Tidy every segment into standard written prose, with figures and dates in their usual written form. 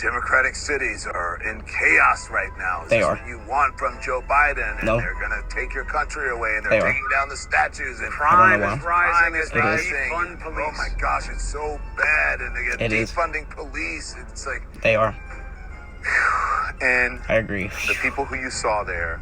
Democratic cities are in chaos right now. Is They this are. what you want from Joe Biden? And No. they're going to take your country away, and They they're are. taking down the statues. And Crime crime is is rising. rising. It is. Oh my gosh, it's so bad. And they're It is. defunding police. It's like, They are. and I agree. the people who you saw there,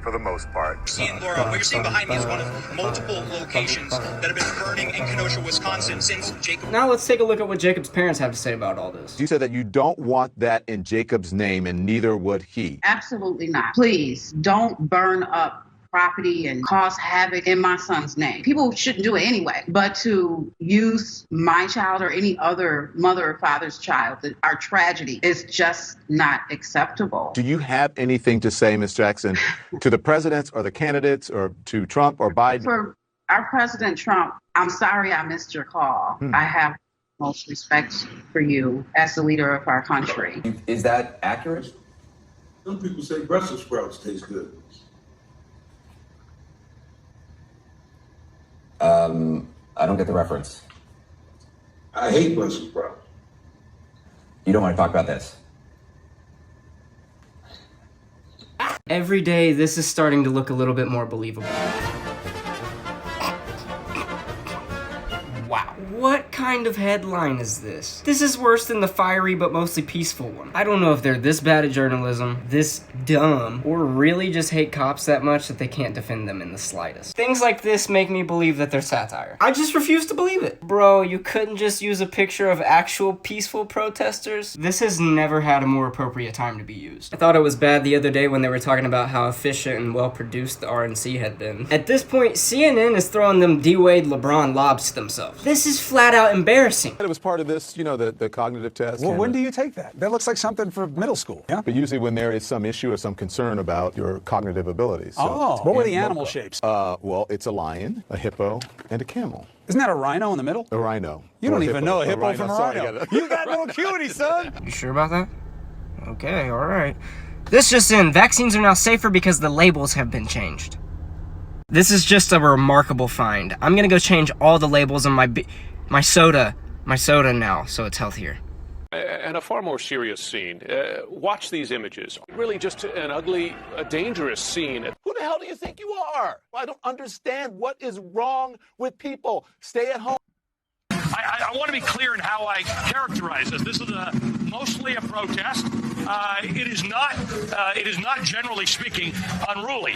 for the most part. Laura, what you're seeing behind me is one of multiple locations that have been burning in Kenosha, Wisconsin since Jacob. Now let's take a look at what Jacob's parents have to say about all this. You said that you don't want that in Jacob's name, and neither would he. Absolutely not. Please don't burn up property and cause havoc in my son's name. People shouldn't do it anyway, but to use my child or any other mother or father's child, our tragedy is just not acceptable. Do you have anything to say, Ms. Jackson, to the presidents or the candidates or to Trump or Biden? For our President Trump, I'm sorry I missed your call. I have most respect for you as the leader of our country. Is that accurate? Some people say Brussels sprouts taste good. I don't get the reference. I hate Brussels sprouts. You don't want to talk about this? Every day, this is starting to look a little bit more believable. Wow. What kind of headline is this? This is worse than the fiery but mostly peaceful one. I don't know if they're this bad at journalism, this dumb, or really just hate cops that much that they can't defend them in the slightest. Things like this make me believe that they're satire. I just refuse to believe it. Bro, you couldn't just use a picture of actual peaceful protesters? This has never had a more appropriate time to be used. I thought it was bad the other day when they were talking about how efficient and well-produced the RNC had been. At this point, CNN is throwing them D-Wade LeBron lobs to themselves. This is flat out embarrassing. It was part of this, you know, the cognitive test. Well, when do you take that? That looks like something for middle school. Yeah. But usually when there is some issue or some concern about your cognitive abilities. So, What were the animal shapes? Well, it's a lion, a hippo, and a camel. Isn't that a rhino in the middle? A rhino. You don't even know a hippo from a Sorry, rhino. You got no acuity, son. You sure about that? Okay, alright. This just in, vaccines are now safer because the labels have been changed. This is just a remarkable find. I'm gonna go change all the labels on my soda now, so it's healthier. And a far more serious scene. Watch these images. Really just an ugly, dangerous scene. Who the hell do you think you are? I don't understand what is wrong with people. Stay at home. I want to be clear in how I characterize this. This is mostly a protest. It is not, generally speaking, unruly.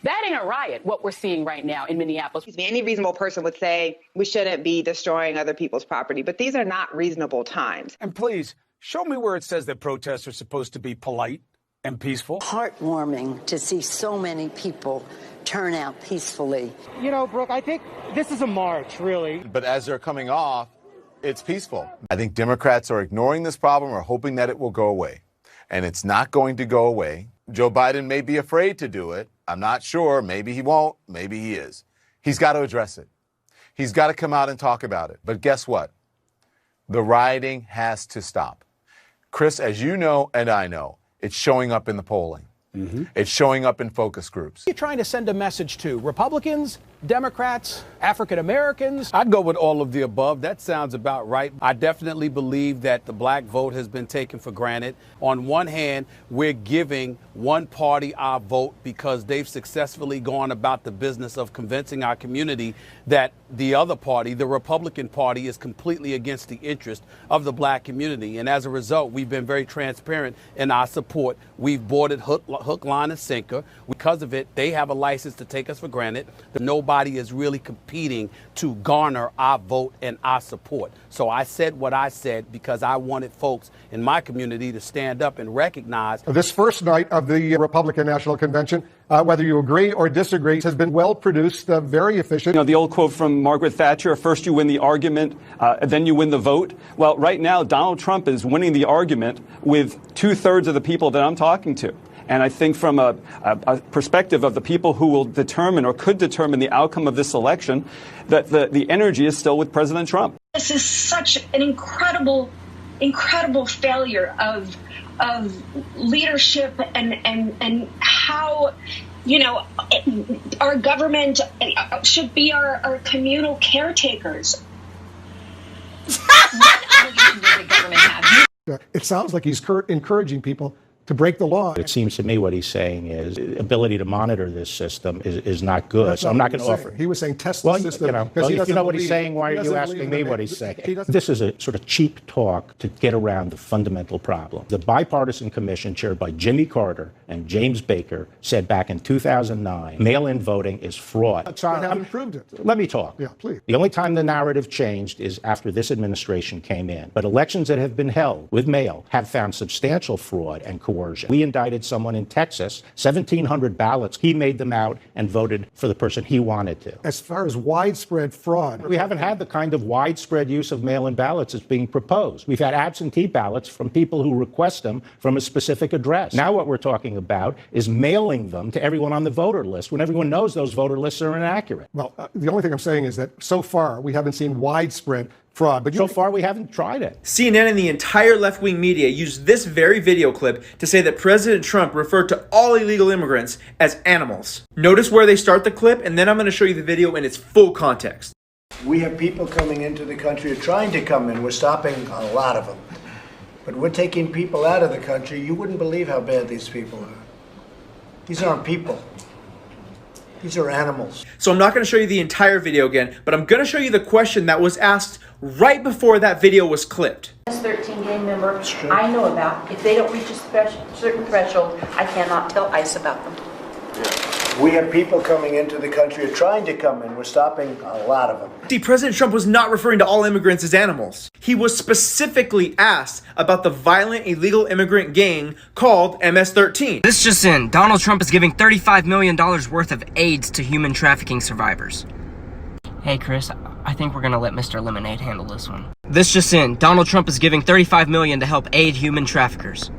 That ain't a riot, what we're seeing right now in Minneapolis. Any reasonable person would say we shouldn't be destroying other people's property, but these are not reasonable times. And please, show me where it says that protests are supposed to be polite and peaceful. Heartwarming to see so many people turn out peacefully. You know, Brooke, I think this is a march, really. But as they're coming off, it's peaceful. I think Democrats are ignoring this problem or hoping that it will go away. And it's not going to go away. Joe Biden may be afraid to do it. I'm not sure. Maybe he won't. Maybe he is. He's got to address it. He's got to come out and talk about it. But guess what? The rioting has to stop. Chris, as you know and I know, it's showing up in the polling. It's showing up in focus groups. You're trying to send a message to Republicans, Democrats, African Americans. I'd go with all of the above. That sounds about right. I definitely believe that the black vote has been taken for granted. On one hand, we're giving one party our vote because they've successfully gone about the business of convincing our community that the other party, the Republican Party, is completely against the interest of the black community. And as a result, we've been very transparent in our support. We've boarded hook, line, and sinker. Because of it, they have a license to take us for granted. Nobody is really competing to garner our vote and our support. So I said what I said because I wanted folks in my community to stand up and recognize. This first night of the Republican National Convention, whether you agree or disagree, has been well produced, very efficient. You know, the old quote from Margaret Thatcher, first you win the argument, then you win the vote. Well, right now, Donald Trump is winning the argument with 2/3 of the people that I'm talking to. And I think from a perspective of the people who will determine or could determine the outcome of this election, that the energy is still with President Trump. This is such an incredible failure of leadership and how, you know, our government should be our communal caretakers. What energy does the government have? It sounds like he's encouraging people to break the law. It seems to me what he's saying is the ability to monitor this system is not good. That's so I'm not going to offer. He was saying test the system. If you know what he's saying, why are you asking me what he's saying? This is a sort of cheap talk to get around the fundamental problem. The bipartisan commission chaired by Jimmy Carter and James Baker said back in 2009, mail-in voting is fraud. They haven't proved it. Let me talk. Yeah, please. The only time the narrative changed is after this administration came in. But elections that have been held with mail have found substantial fraud and coercion. We indicted someone in Texas, 1,700 ballots. He made them out and voted for the person he wanted to. As far as widespread fraud, we haven't had the kind of widespread use of mail-in ballots that's being proposed. We've had absentee ballots from people who request them from a specific address. Now what we're talking about is mailing them to everyone on the voter list when everyone knows those voter lists are inaccurate. Well, the only thing I'm saying is that so far we haven't seen widespread fraud. But so far we haven't tried it. CNN and the entire left-wing media used this very video clip to say that President Trump referred to all illegal immigrants as animals. Notice where they start the clip, and then I'm going to show you the video in its full context. We have people coming into the country or trying to come in. We're stopping a lot of them. But we're taking people out of the country. You wouldn't believe how bad these people are. These aren't people. These are animals. So I'm not going to show you the entire video again, but I'm going to show you the question that was asked right before that video was clipped. This 13 gang member I know about, if they don't reach a certain threshold, I cannot tell ICE about them. We have people coming into the country or trying to come in. We're stopping a lot of them. See, President Trump was not referring to all immigrants as animals. He was specifically asked about the violent illegal immigrant gang called MS-13. This just in, Donald Trump is giving $35 million worth of aids to human trafficking survivors. Hey Chris, I think we're gonna let Mr. Lemonade handle this one. This just in, Donald Trump is giving $35 million to help aid human traffickers.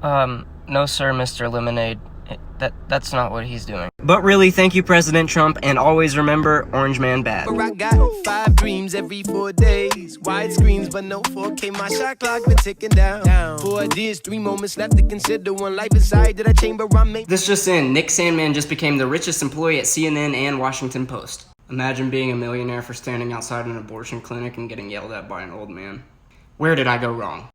No sir, Mr. Lemonade. That's not what he's doing. But really, thank you, President Trump, and always remember, Orange Man bad. I got 5 dreams every 4 days. Wide screens, but no 4K. My shot clock been ticking down. 4 ideas, 3 moments left to consider. One life inside that chamber I'm making. This just in, Nick Sandmann just became the richest employee at CNN and Washington Post. Imagine being a millionaire for standing outside an abortion clinic and getting yelled at by an old man. Where did I go wrong?